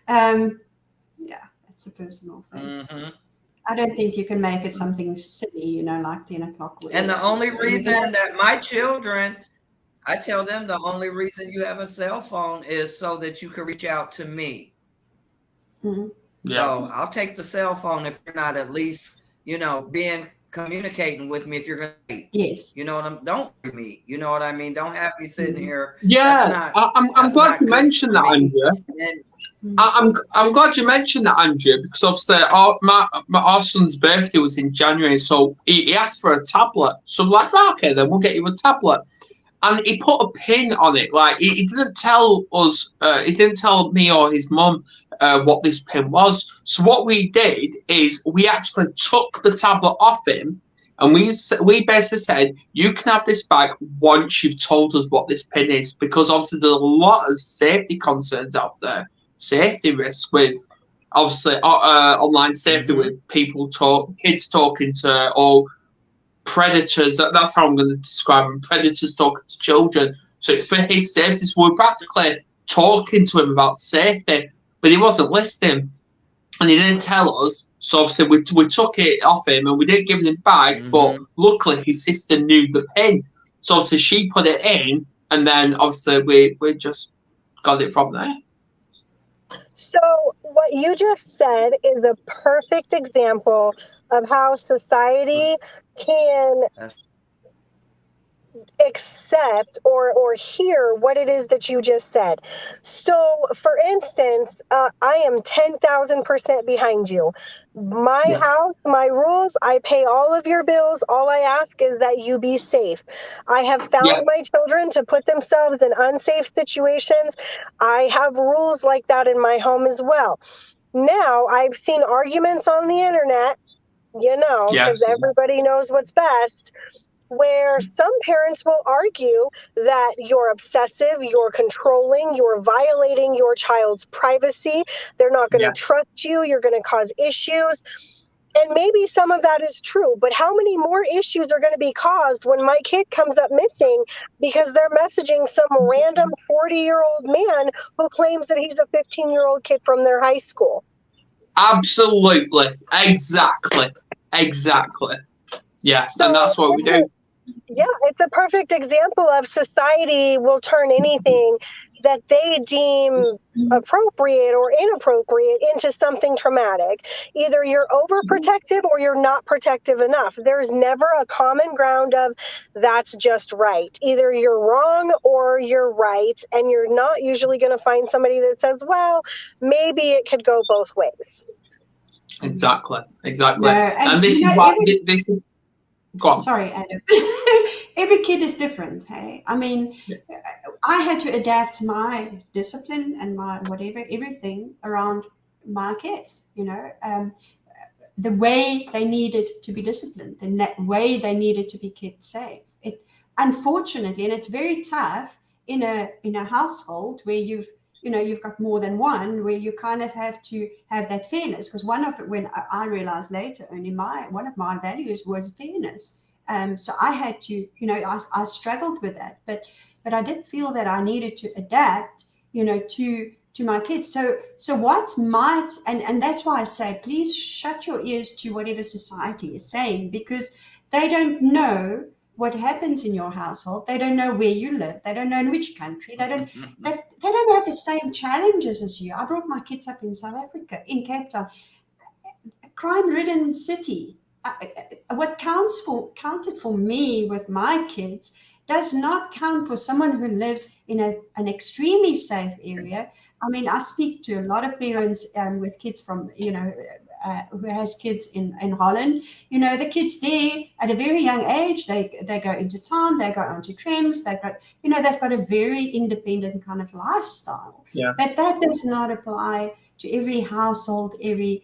That's a personal thing. Mm-hmm. I don't think you can make it something silly, like 10 o'clock. And the only reason that my children, I tell them the only reason you have a cell phone is so that you can reach out to me. Mm-hmm. Yeah. So I'll take the cell phone if you're not at least, communicating with me. If you're going to, yes, don't hear me. You know what I mean? Don't have me sitting here. Yeah, I'm glad you mentioned that, Andrea. I'm glad you mentioned that, Andrea, because obviously our son's birthday was in January, so he asked for a tablet. So I'm like, okay, then we'll get you a tablet. And he put a pin on it. Like, he didn't tell us, he didn't tell me or his mum what this pin was. So what we did is we actually took the tablet off him, and we basically said, you can have this back once you've told us what this pin is, because obviously there's a lot of safety concerns out there, safety risks with obviously online safety, with kids talking to, or predators. That's how I'm going to describe them. Predators talking to children. So it's for his safety. So we're practically talking to him about safety, but he wasn't listening, and he didn't tell us. So obviously we took it off him and we didn't give him back. Mm-hmm. But luckily his sister knew the pin, so obviously she put it in, and then obviously we just got it from there. So what you just said is a perfect example of how society can accept or hear what it is that you just said. So, for instance, I am 10,000% behind you. My house, my rules, I pay all of your bills. All I ask is that you be safe. I have found my children to put themselves in unsafe situations. I have rules like that in my home as well. Now, I've seen arguments on the internet, because everybody knows what's best, where some parents will argue that you're obsessive, you're controlling, you're violating your child's privacy. They're not going to trust you. You're going to cause issues. And maybe some of that is true, but how many more issues are going to be caused when my kid comes up missing because they're messaging some random 40-year-old man who claims that he's a 15-year-old kid from their high school? Absolutely. Exactly. Yeah, and that's what we do. Yeah, it's a perfect example of society will turn anything that they deem appropriate or inappropriate into something traumatic. Either you're overprotective or you're not protective enough. There's never a common ground of that's just right. Either you're wrong or you're right, and you're not usually going to find somebody that says, well, maybe it could go both ways. Exactly. No, And this is why this is. Go on. Sorry, Adam. Every kid is different. Hey, I mean, I had to adapt my discipline and my whatever, everything around my kids. The way they needed to be disciplined, the way they needed to be kept safe. It unfortunately, and it's very tough in a household where you've got more than one, where you kind of have to have that fairness. Because when I realized later, only one of my values was fairness. So I had to, I struggled with that, but I did feel that I needed to adapt, to my kids. So what might, and that's why I say, please shut your ears to whatever society is saying, because they don't know what happens in your household. They don't know where you live. They don't know in which country. They don't have the same challenges as you. I brought my kids up in South Africa, in Cape Town, a crime-ridden city. What counted for me with my kids does not count for someone who lives in an extremely safe area. I mean, I speak to a lot of parents with kids from, who has kids in Holland. The kids there at a very young age, they go into town, they go onto trams, they've got a very independent kind of lifestyle. Yeah. But that does not apply to every household, you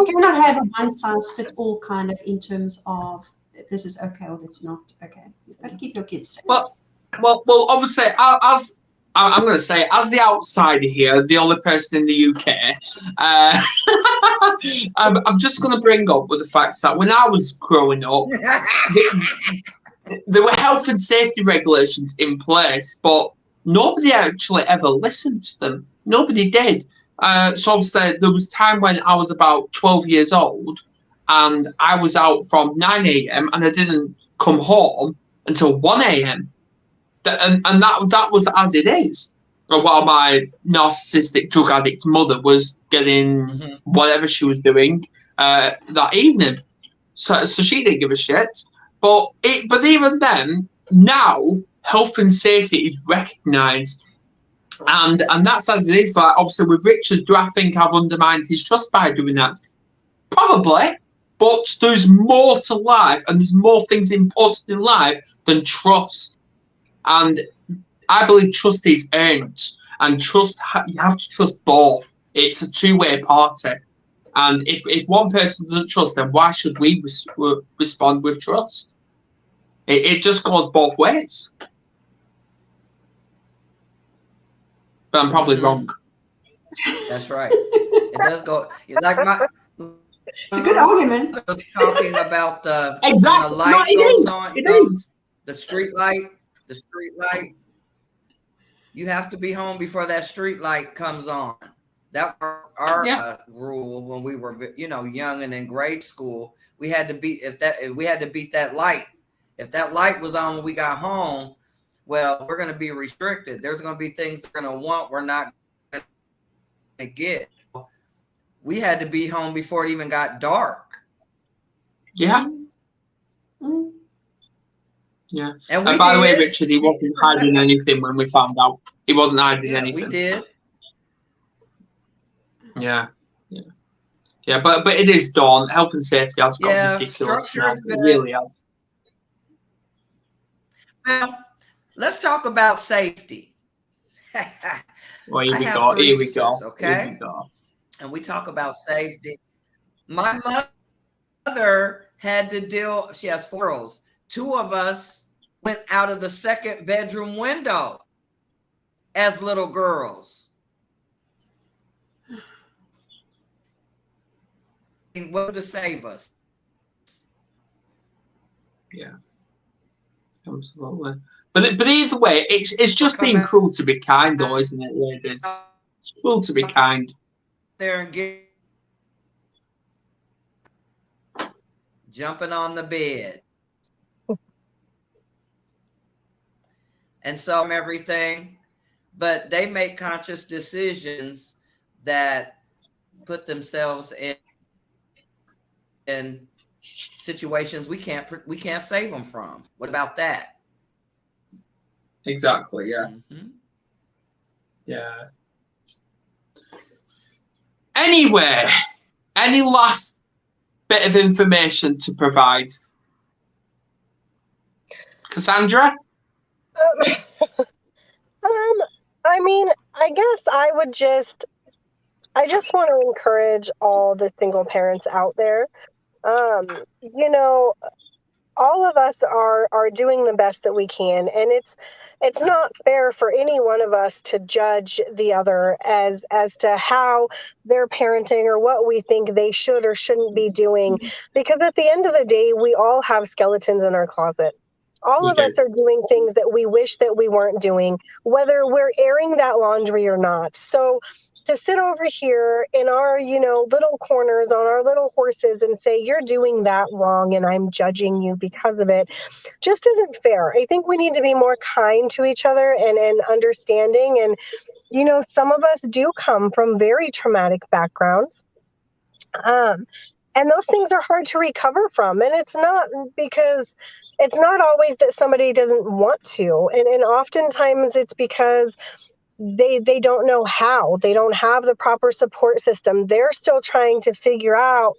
cannot have a one-size-fits-all kind of in terms of this is okay or that's not okay. You've got to keep your kids safe. Well, obviously, as I'm going to say, as the outsider here, the only person in the UK, I'm just going to bring up with the fact that when I was growing up, there were health and safety regulations in place, but nobody actually ever listened to them. Nobody did. So obviously, there was time when I was about 12 years old, and I was out from 9 a.m. and I didn't come home until 1 a.m. And that was as it is. While my narcissistic drug addict mother was getting whatever she was doing that evening, so she didn't give a shit. But even then, now health and safety is recognised. And that's as it is. Like, obviously, with Richard, do I think I've undermined his trust by doing that? Probably. But there's more to life, and there's more things important in life than trust. And I believe trust is earned. And trust, you have to trust both. It's a two-way party. And if one person doesn't trust, then why should we respond with trust? It just goes both ways. But I'm probably wrong. That's right. It does go. Like it's a good argument. I was talking about exactly. When the light goes on. It is. The street light. You have to be home before that street light comes on. That was our rule when we were, young and in grade school. We had to beat that light. If that light was on when we got home, well, we're going to be restricted. There's going to be things they're going to want we're not going to get. We had to be home before it even got dark. Yeah. Yeah. And we By the way, did. Richard, he wasn't hiding anything when we found out. He wasn't hiding Yeah, anything. we did. Yeah. Yeah. Yeah, but it is Dawn. Health and safety has got Yeah, ridiculous structure now. is It good. really has. Well, let's talk about safety. Well, here I we have go. 3 Here we sisters, go. Here we okay? go. And we talk about safety. My mother had to deal, she has 4 girls. 2 of us went out of the 2nd bedroom window as little girls. What to save us? Yeah. Absolutely. But either way, it's just Come being out cruel to be kind, though, isn't it, ladies? It's cruel to be kind. there and jumping on the bed. And so everything, but they make conscious decisions that put themselves in situations we can't save them from. What about that? Exactly. Yeah. Mm-hmm. Yeah. Anyway, any last bit of information to provide, Cassandra? I mean, I guess I just want to encourage all the single parents out there. You know, all of us are doing the best that we can, and it's not fair for any one of us to judge the other as to how they're parenting or what we think they should or shouldn't be doing, because at the end of the day we all have skeletons in our closet. All We of us do. are doing things that we wish that we weren't doing, whether we're airing that laundry or not. So to sit over here in our, little corners on our little horses and say, you're doing that wrong and I'm judging you because of it, just isn't fair. I think we need to be more kind to each other and understanding. And, some of us do come from very traumatic backgrounds. Um, and those things are hard to recover from. And it's not always that somebody doesn't want to. And oftentimes it's because they don't know how. They don't have the proper support system. They're still trying to figure out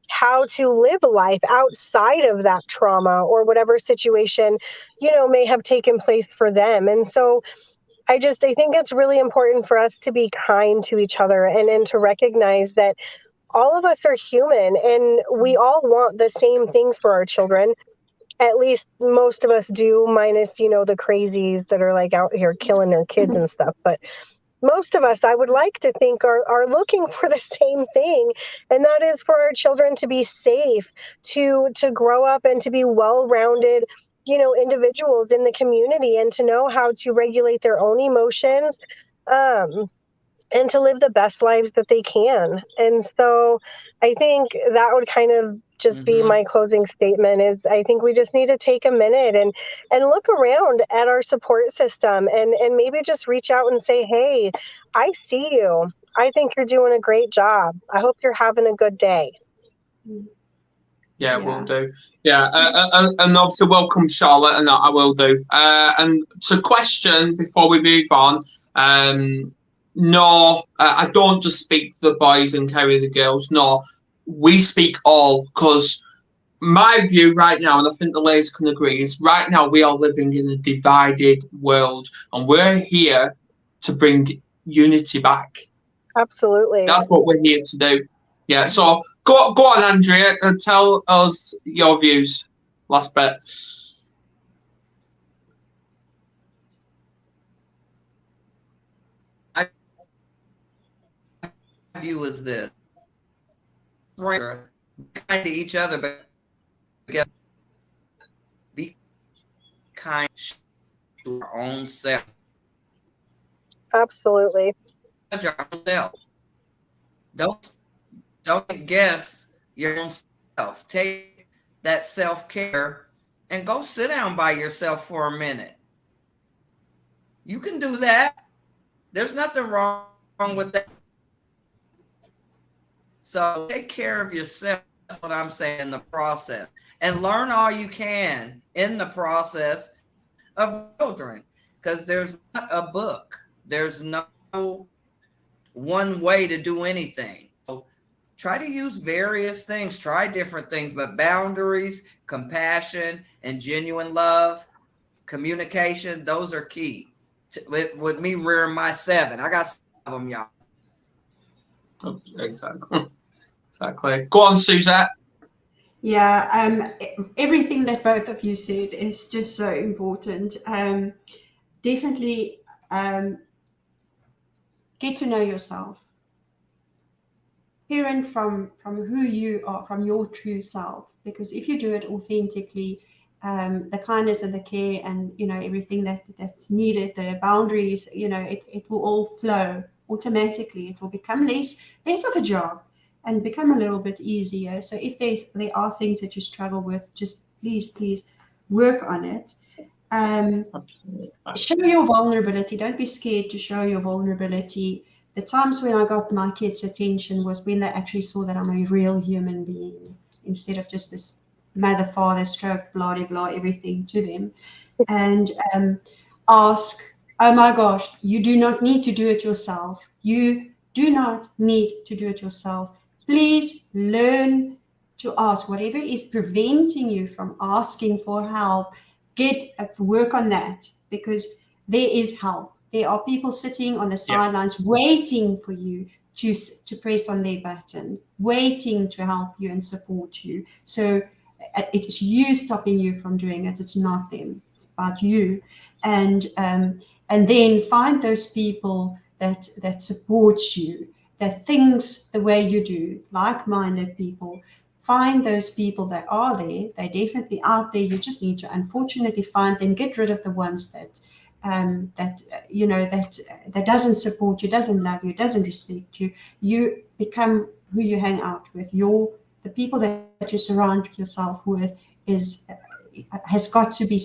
how to live life outside of that trauma or whatever situation, may have taken place for them. And so I think it's really important for us to be kind to each other and to recognize that all of us are human and we all want the same things for our children. At least most of us do, minus, the crazies that are like out here killing their kids and stuff. But most of us, I would like to think, are looking for the same thing, and that is for our children to be safe, to grow up and to be well-rounded, individuals in the community, and to know how to regulate their own emotions, and to live the best lives that they can. And so I think that would kind of just be Mm-hmm. my closing statement is I think we just need to take a minute and look around at our support system and maybe just reach out and say, hey, I see you. I think you're doing a great job. I hope you're having a good day. Yeah, Yeah. will do. Yeah, and obviously welcome Charlotte, and I will do. And to question before we move on, no, I don't just speak for the boys and carry the girls. No, we speak all, because my view right now, and I think the ladies can agree, is right now we are living in a divided world, and we're here to bring unity back. Absolutely. That's what we're here to do. Yeah, so go on, Andrea, and tell us your views. Last bit. My view is this: be kind to each other, but be kind to our own self. Absolutely. Judge our own self. Don't guess your own self. Take that self-care and go sit down by yourself for a minute. You can do that. There's nothing wrong with that. So take care of yourself what I'm saying, in the process. And learn all you can in the process of children, because there's not a book. There's no one way to do anything. So try to use various things, try different things, but boundaries, compassion, and genuine love, communication, those are key. With me rearing my 7, I got 7 of them, y'all. Exactly. Exactly. Go on, Suzette. Yeah, everything that both of you said is just so important. Definitely get to know yourself. Parent from who you are, from your true self. Because if you do it authentically, the kindness and the care and everything that's needed, the boundaries, it will all flow automatically. It will become less of a job and become a little bit easier. So if there are things that you struggle with, just please work on it. Show your vulnerability. Don't be scared to show your vulnerability. The times when I got my kids' attention was when they actually saw that I'm a real human being instead of just this mother, father, stroke, blah, blah, blah, everything to them. And ask, oh my gosh, you do not need to do it yourself. You do not need to do it yourself. Please learn to ask. Whatever is preventing you from asking for help, work on that, because there is help. There are people sitting on the sidelines waiting for you to press on their button, waiting to help you and support you. So it is you stopping you from doing it. It's not them. It's about you. And then find those people that support you, that thinks the way you do, like-minded people. Find those people that are there. They're definitely out there. You just need to, unfortunately, find them. Get rid of the ones that doesn't support you, doesn't love you, doesn't respect you. You become who you hang out with. The people that you surround yourself with has got to be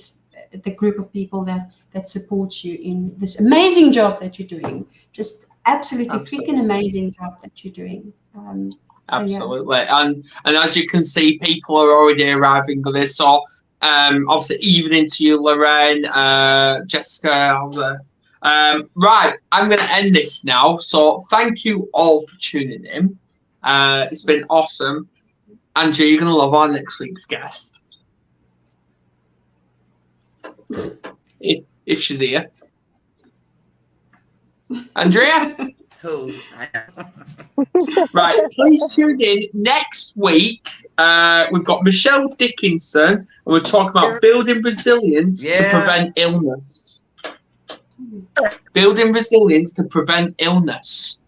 the group of people that supports you in this amazing job that you're doing. Just absolutely freaking amazing job that you're doing. Absolutely. And as you can see, people are already arriving with this. So obviously evening to you, Lorraine, Jessica. Right, I'm going to end this now. So thank you all for tuning in. It's been awesome. Andrea, you're going to love our next week's guest. If she's here. Andrea? Who? Right, please tune in next week. We've got Michelle Dickinson, and we're talking about building resilience to prevent illness. Building resilience to prevent illness.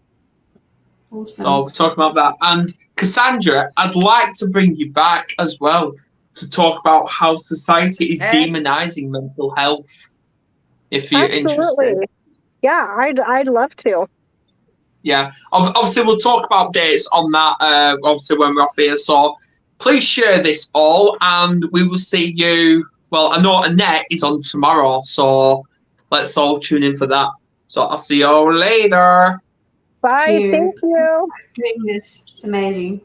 Awesome. So we're talking about that. And Cassandra, I'd like to bring you back as well to talk about how society is demonizing mental health. If you're interested. Yeah, I'd love to. Yeah, obviously we'll talk about dates on that. Obviously when we're off here. So please share this all, and we will see you. Well, I know Annette is on tomorrow, so let's all tune in for that. So I'll see you all later. Bye. Thank you. Doing this. It's amazing.